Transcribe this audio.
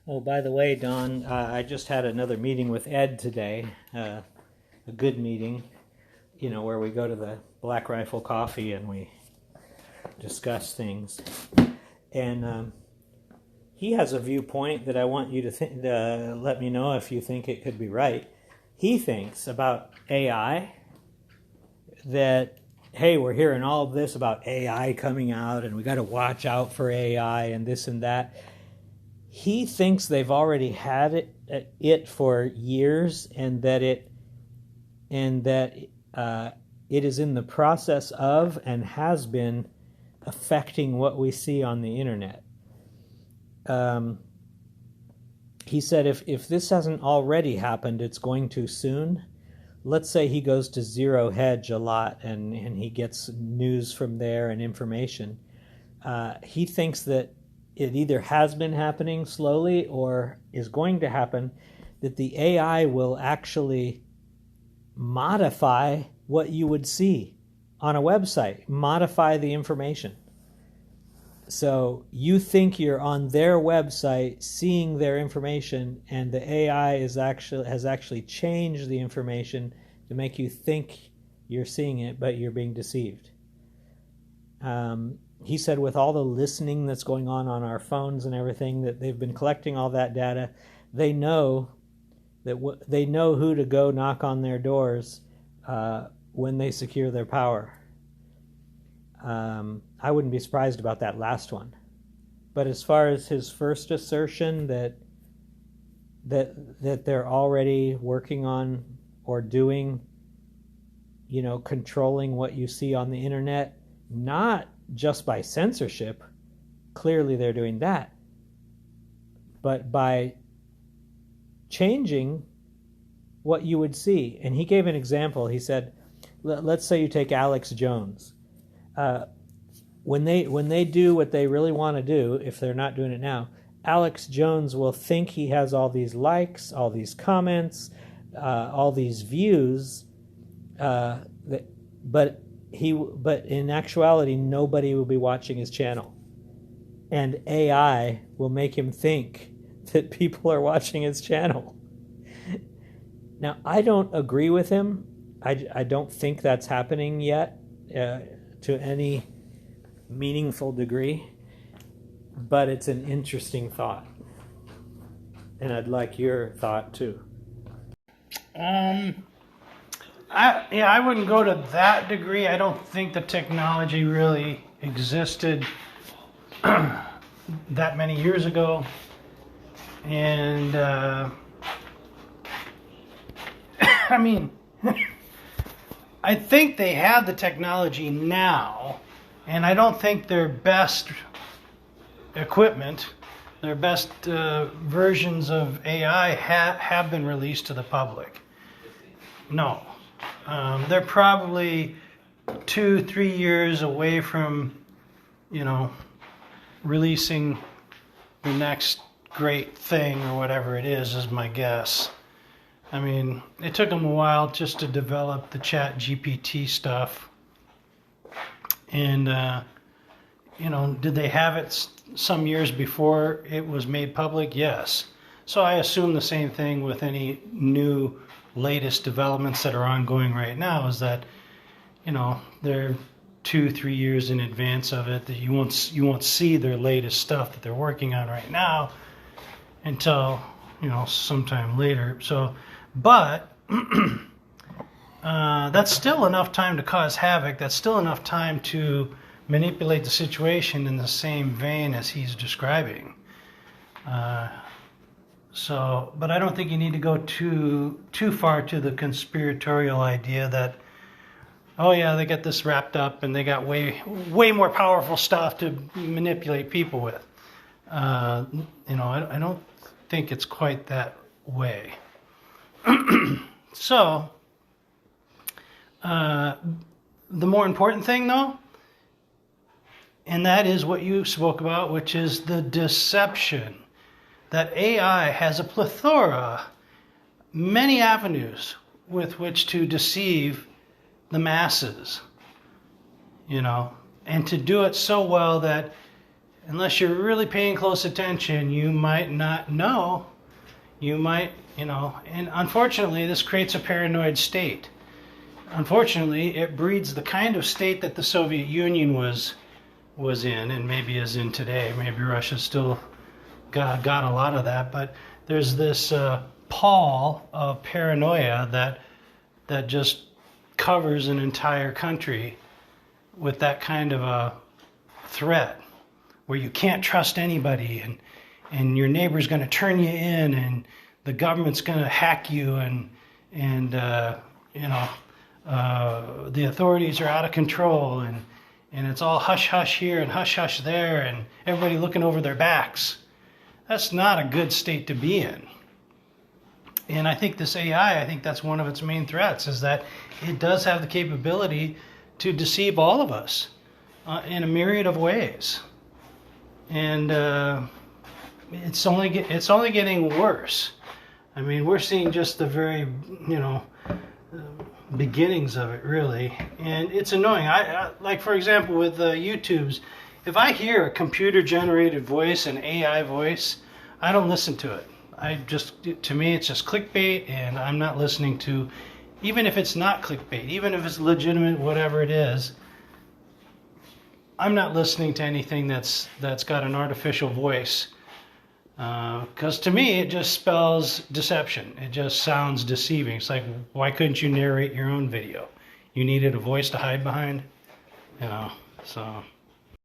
Oh, by the way, Don, I just had another meeting with Ed today, a good meeting, where we go to the Black Rifle Coffee and we discuss things. And he has a viewpoint that I want you to let me know if you think it could be right. He thinks about AI that, hey, we're hearing all of this about AI coming out and we got to watch out for AI and this and that. He thinks they've already had it for years, and that it is in the process of and has been affecting what we see on the internet. He said if this hasn't already happened, it's going to soon. Let's say he goes to Zero Hedge a lot and he gets news from there and information. He thinks that it either has been happening slowly or is going to happen, that the AI will actually modify what you would see on a website, modify the information. So you think you're on their website seeing their information, and the AI has actually changed the information to make you think you're seeing it, but you're being deceived. He said with all the listening that's going on our phones and everything, that they've been collecting all that data. They know they know who to go knock on their doors when they secure their power. I wouldn't be surprised about that last one. But as far as his first assertion that they're already working on or doing, controlling what you see on the internet, not just by censorship, clearly they're doing that, but by changing what you would see. And he gave an example. He said, let's say you take Alex Jones. When they do what they really want to do, if they're not doing it now, Alex Jones will think he has all these likes, all these comments, all these views, but in actuality, nobody will be watching his channel. And AI will make him think that people are watching his channel. Now, I don't agree with him. I don't think that's happening yet to any meaningful degree. But it's an interesting thought. And I'd like your thought, too. I wouldn't go to that degree. I don't think the technology really existed that many years ago. And, I think they have the technology now, and I don't think their best equipment, their best versions of AI have been released to the public. No. They're probably 2-3 years away from, releasing the next great thing or whatever it is my guess. It took them a while just to develop the Chat GPT stuff. And, did they have it some years before it was made public? Yes. So I assume the same thing with any new latest developments that are ongoing right now, is that they're 2-3 years in advance of it, that you won't see their latest stuff that they're working on right now until sometime later. So but that's still enough time to cause havoc. That's still enough time to manipulate the situation in the same vein as he's describing. But I don't think you need to go too far to the conspiratorial idea that, oh yeah, they got this wrapped up and they got way more powerful stuff to manipulate people with. I don't think it's quite that way. So, the more important thing though, and that is what you spoke about, which is the deception. That AI has a plethora, many avenues with which to deceive the masses, and to do it so well that unless you're really paying close attention, you might not know. You might, and unfortunately, this creates a paranoid state. Unfortunately, it breeds the kind of state that the Soviet Union was in, and maybe is in today. Maybe Russia still got a lot of that, but there's this pall of paranoia that just covers an entire country with that kind of a threat, where you can't trust anybody, and your neighbor's going to turn you in, and the government's going to hack you, and the authorities are out of control, and it's all hush hush here and hush hush there, and everybody looking over their backs. That's not a good state to be in. And I think this AI, I think that's one of its main threats, is that it does have the capability to deceive all of us in a myriad of ways. And it's only getting worse. I mean, we're seeing just the very, beginnings of it, really. And it's annoying. I like, for example, with YouTube's, if I hear a computer-generated voice, an AI voice, I don't listen to it. To me, it's just clickbait, and I'm not listening to, even if it's not clickbait, even if it's legitimate, whatever it is, I'm not listening to anything that's got an artificial voice, because to me it just spells deception. It just sounds deceiving. It's like, why couldn't you narrate your own video? You needed a voice to hide behind, so.